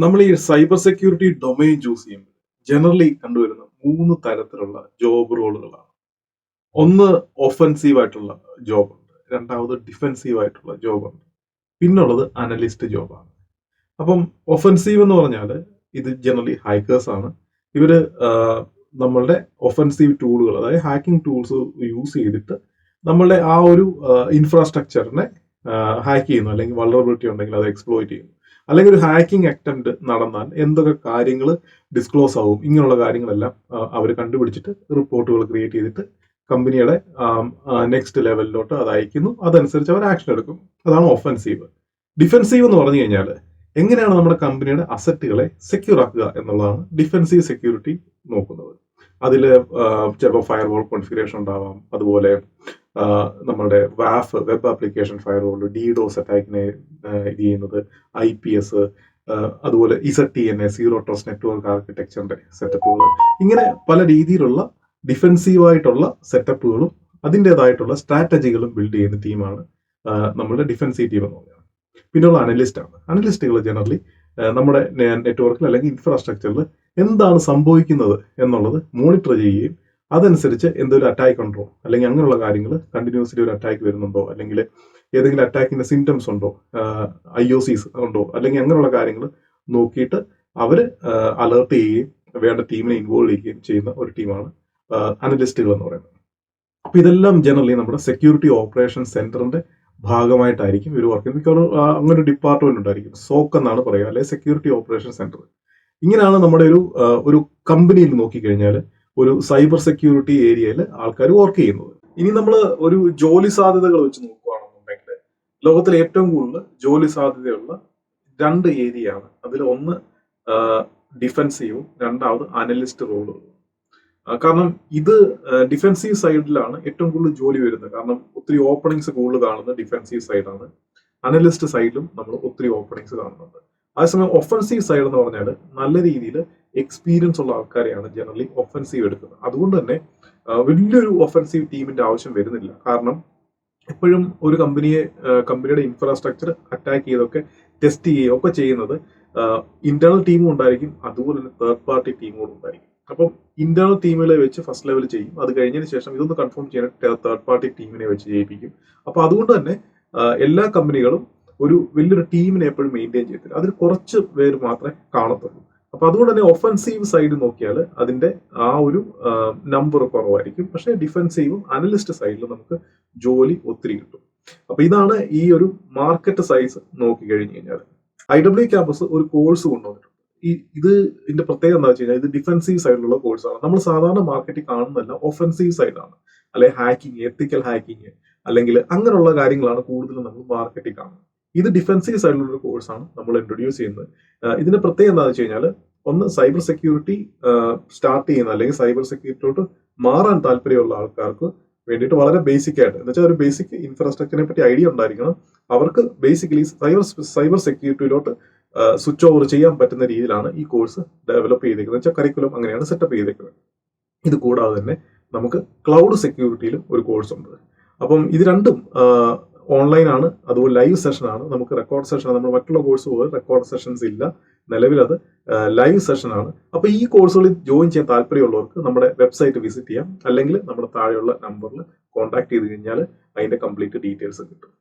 നമ്മൾ ഈ cyber security domain choose ചെയ്യുമ്പോൾ ജനറലി കണ്ടുവരുന്ന 3 തരത്തിലുള്ള ജോബ് റോളുകളാണ്. ഒന്ന് ഒഫൻസീവ് ആയിട്ടുള്ള ജോബ് ഉണ്ട്, രണ്ടാമത് ഡിഫെൻസീവ് ആയിട്ടുള്ള ജോബ് ഉണ്ട്, പിന്നുള്ളത് അനലിസ്റ്റ് ജോബാണ്. അപ്പം ഒഫൻസീവ് എന്ന് പറഞ്ഞാൽ ഇത് ജനറലി ഹാക്കേഴ്സ് ആണ്. ഇവര് നമ്മളുടെ ഒഫൻസീവ് ടൂളുകൾ, അതായത് ഹാക്കിംഗ് ടൂൾസ് യൂസ് ചെയ്തിട്ട് നമ്മളുടെ ആ ഒരു ഇൻഫ്രാസ്ട്രക്ചറിനെ ഹാക്ക് ചെയ്യുന്നു, അല്ലെങ്കിൽ വൾണറബിലിറ്റി ഉണ്ടെങ്കിൽ അത് എക്സ്പ്ലോയിറ്റ് ചെയ്യുന്നു, അല്ലെങ്കിൽ ഒരു ഹാക്കിംഗ് അറ്റംപ്റ്റ് നടന്നാൽ എന്തൊക്കെ കാര്യങ്ങൾ ഡിസ്ക്ലോസ് ആവും, ഇങ്ങനെയുള്ള കാര്യങ്ങളെല്ലാം അവർ കണ്ടുപിടിച്ചിട്ട് റിപ്പോർട്ടുകൾ ക്രിയേറ്റ് ചെയ്തിട്ട് കമ്പനിയുടെ നെക്സ്റ്റ് ലെവലിലോട്ട് അത് അയക്കുന്നു. അതനുസരിച്ച് അവർ ആക്ഷൻ എടുക്കും. അതാണ് ഒഫൻസീവ്. ഡിഫെൻസീവ് എന്ന് പറഞ്ഞു കഴിഞ്ഞാൽ എങ്ങനെയാണ് നമ്മുടെ കമ്പനിയുടെ അസറ്റുകളെ സെക്യൂർ ആക്കുക എന്നുള്ളതാണ് ഡിഫെൻസീവ് സെക്യൂരിറ്റി നോക്കുന്നത്. അതിൽ ചിലപ്പോൾ ഫയർവാൾ കോൺഫിഗറേഷൻ ഉണ്ടാവാം, അതുപോലെ നമ്മുടെ വാഫ് വെബ് ആപ്ലിക്കേഷൻ ഫയർവാൾ, DDoS അറ്റാക്കിനെ ഇത് ചെയ്യുന്നത്, IPS, അതുപോലെ ZTNA സീറോ ട്രസ്റ്റ് നെറ്റ്വർക്ക് ആർക്കിടെക്ചറിന്റെ സെറ്റപ്പുകൾ, ഇങ്ങനെ പല രീതിയിലുള്ള ഡിഫെൻസീവായിട്ടുള്ള സെറ്റപ്പുകളും അതിൻ്റെതായിട്ടുള്ള സ്ട്രാറ്റജികളും ബിൽഡ് ചെയ്യുന്ന ടീമാണ് നമ്മുടെ ഡിഫെൻസീവ് ടീം എന്ന് പറയുന്നത്. പിന്നെയുള്ള അനലിസ്റ്റ് ആണ്. അനലിസ്റ്റുകൾ ജനറലി നമ്മുടെ നെറ്റ്വർക്കിൽ അല്ലെങ്കിൽ ഇൻഫ്രാസ്ട്രക്ചറിൽ എന്താണ് സംഭവിക്കുന്നത് എന്നുള്ളത് മോണിറ്റർ ചെയ്യുകയും അതനുസരിച്ച് എന്തൊരു അറ്റാക്ക് ഉണ്ടോ, അല്ലെങ്കിൽ അങ്ങനെയുള്ള കാര്യങ്ങൾ കണ്ടിന്യൂസ്ലി ഒരു അറ്റാക്ക് വരുന്നുണ്ടോ, അല്ലെങ്കിൽ ഏതെങ്കിലും അറ്റാക്കിന്റെ സിംറ്റംസ് ഉണ്ടോ, IOCs ഉണ്ടോ, അല്ലെങ്കിൽ അങ്ങനെയുള്ള കാര്യങ്ങൾ നോക്കിയിട്ട് അവർ അലേർട്ട് ചെയ്യുകയും വേണ്ട ടീമിനെ ഇൻവോൾവ് ചെയ്യുകയും ചെയ്യുന്ന ഒരു ടീമാണ് അനലിസ്റ്റുകൾ എന്ന് പറയുന്നത്. അപ്പൊ ഇതെല്ലാം ജനറലി നമ്മുടെ സെക്യൂരിറ്റി ഓപ്പറേഷൻ സെന്ററിന്റെ ഭാഗമായിട്ടായിരിക്കും ഇവർ വർക്ക് ചെയ്യുന്നത്. മിക്കവാറും അങ്ങനെ ഒരു ഡിപ്പാർട്ട്മെന്റ് ഉണ്ടായിരിക്കും, സോക്ക് എന്നാണ് പറയുക, അല്ലെങ്കിൽ സെക്യൂരിറ്റി ഓപ്പറേഷൻ സെന്റർ. ഇങ്ങനെയാണ് നമ്മുടെ ഒരു കമ്പനിയിൽ നോക്കിക്കഴിഞ്ഞാൽ ഒരു സൈബർ സെക്യൂരിറ്റി ഏരിയയിൽ ആൾക്കാർ വർക്ക് ചെയ്യുന്നത്. ഇനി നമ്മൾ ഒരു ജോലി സാധ്യതകൾ വെച്ച് നോക്കുകയാണെന്നുണ്ടെങ്കിൽ ലോകത്തിൽ ഏറ്റവും കൂടുതൽ ജോലി സാധ്യതയുള്ള 2 ഏരിയയാണ്. അതിൽ ഒന്ന് ഡിഫെൻസീവും, രണ്ടാമത് അനലിസ്റ്റ് റോളുകളും. കാരണം ഇത് ഡിഫെൻസീവ് സൈഡിലാണ് ഏറ്റവും കൂടുതൽ ജോലി വരുന്നത്. കാരണം ഒത്തിരി ഓപ്പണിങ്സ് കൂടുതൽ കാണുന്നത് ഡിഫെൻസീവ് സൈഡാണ്. അനലിസ്റ്റ് സൈഡിലും നമ്മൾ ഒത്തിരി ഓപ്പണിങ്സ് കാണുന്നുണ്ട്. അതേസമയം ഒഫൻസീവ് സൈഡ് എന്ന് പറഞ്ഞാൽ നല്ല രീതിയിൽ എക്സ്പീരിയൻസ് ഉള്ള ആൾക്കാരെയാണ് ജനറലി ഒഫൻസീവ് എടുക്കുന്നത്. അതുകൊണ്ട് തന്നെ വലിയൊരു ഒഫൻസീവ് ടീമിന്റെ ആവശ്യം വരുന്നില്ല. കാരണം എപ്പോഴും ഒരു കമ്പനിയുടെ ഇൻഫ്രാസ്ട്രക്ചർ അറ്റാക്ക് ചെയ്തൊക്കെ ടെസ്റ്റ് ചെയ്യുകയോ ഒക്കെ ചെയ്യുന്നത് ഇന്റേണൽ ടീമും ഉണ്ടായിരിക്കും, അതുപോലെ തന്നെ തേർഡ് പാർട്ടി ടീമുകളും ഉണ്ടായിരിക്കും. അപ്പം ഇന്റേണൽ ടീമുകളെ വെച്ച് ഫസ്റ്റ് ലെവൽ ചെയ്യും, അത് കഴിഞ്ഞതിന് ശേഷം ഇതൊന്ന് കൺഫേം ചെയ്യാൻ തേർഡ് പാർട്ടി ടീമിനെ വെച്ച് ചെയ്യിപ്പിക്കും. അപ്പൊ അതുകൊണ്ട് തന്നെ എല്ലാ കമ്പനികളും ഒരു വലിയൊരു ടീമിനെ എപ്പോഴും മെയിൻറ്റെയിൻ ചെയ്യത്തില്ല, അതിൽ കുറച്ച് പേര് മാത്രമേ കാണത്തുള്ളൂ. അപ്പൊ അതുകൊണ്ട് തന്നെ ഒഫൻസീവ് സൈഡ് നോക്കിയാൽ അതിന്റെ ആ ഒരു നമ്പർ കുറവായിരിക്കും. പക്ഷെ ഡിഫെൻസീവും അനലിസ്റ്റ് സൈഡിലും നമുക്ക് ജോലി ഒത്തിരി കിട്ടും. അപ്പൊ ഇതാണ് ഈ ഒരു മാർക്കറ്റ് സൈസ് നോക്കി കഴിഞ്ഞു കഴിഞ്ഞാൽ. IW ക്യാമ്പസ് ഒരു കോഴ്സ് കൊണ്ടുവന്നിട്ടുണ്ട്. ഇതിന്റെ പ്രത്യേകത എന്താ വെച്ച് കഴിഞ്ഞാൽ ഇത് ഡിഫെൻസീവ് സൈഡിലുള്ള കോഴ്സാണ്. നമ്മൾ സാധാരണ മാർക്കറ്റിൽ കാണുന്നതല്ല, ഒഫൻസീവ് സൈഡാണ്. അല്ലെ ഹാക്കിങ്, എത്തിക്കൽ ഹാക്കിങ്, അല്ലെങ്കിൽ അങ്ങനെയുള്ള കാര്യങ്ങളാണ് കൂടുതലും നമ്മൾ മാർക്കറ്റിൽ കാണുന്നത്. ഇത് ഡിഫെൻസീവ് സൈഡിലുള്ള ഒരു കോഴ്സാണ് നമ്മൾ ഇൻട്രൊഡ്യൂസ് ചെയ്യുന്നത്. ഇതിന്റെ പ്രത്യേകത എന്താണെന്ന് വെച്ച് കഴിഞ്ഞാൽ, ഒന്ന് സൈബർ സെക്യൂരിറ്റി സ്റ്റാർട്ട് ചെയ്യുന്ന അല്ലെങ്കിൽ സൈബർ സെക്യൂരിറ്റിയോട്ട് മാറാൻ താല്പര്യമുള്ള ആൾക്കാർക്ക് വേണ്ടിയിട്ട് വളരെ ബേസിക് ആയിട്ട്, എന്ന് വെച്ചാൽ ഒരു ബേസിക് ഇൻഫ്രാസ്ട്രക്ചറിനെ പറ്റി ഐഡിയ ഉണ്ടായിരിക്കണം. അവർക്ക് ബേസിക്കലി സൈബർ സെക്യൂരിറ്റിയിലോട്ട് സ്വിച്ച് ഓവർ ചെയ്യാൻ പറ്റുന്ന രീതിയിലാണ് ഈ കോഴ്സ് ഡെവലപ്പ് ചെയ്തേക്കുന്നത്. വെച്ചാൽ കരിക്കുലം അങ്ങനെയാണ് സെറ്റപ്പ് ചെയ്തേക്കുന്നത്. ഇത് കൂടാതെ തന്നെ നമുക്ക് ക്ലൗഡ് സെക്യൂരിറ്റിയിലും ഒരു കോഴ്സ് ഉണ്ട്. അപ്പം ഇത് രണ്ടും ഓൺലൈൻ ആണ്, അതുപോലെ ലൈവ് സെഷൻ ആണ്. നമുക്ക് റെക്കോർഡ് സെഷൻ, നമ്മൾ മറ്റുള്ള കോഴ്സ് പോലെ റെക്കോർഡ് സെഷൻസ് ഇല്ല, നിലവിൽ അത് ലൈവ് സെഷൻ ആണ്. അപ്പൊ ഈ കോഴ്സുകളിൽ ജോയിൻ ചെയ്യാൻ താല്പര്യമുള്ളവർക്ക് നമ്മുടെ വെബ്സൈറ്റ് വിസിറ്റ് ചെയ്യാം, അല്ലെങ്കിൽ നമ്മുടെ താഴെയുള്ള നമ്പറിൽ കോൺടാക്ട് ചെയ്ത് കഴിഞ്ഞാൽ അതിന്റെ കംപ്ലീറ്റ് ഡീറ്റെയിൽസ് കിട്ടും.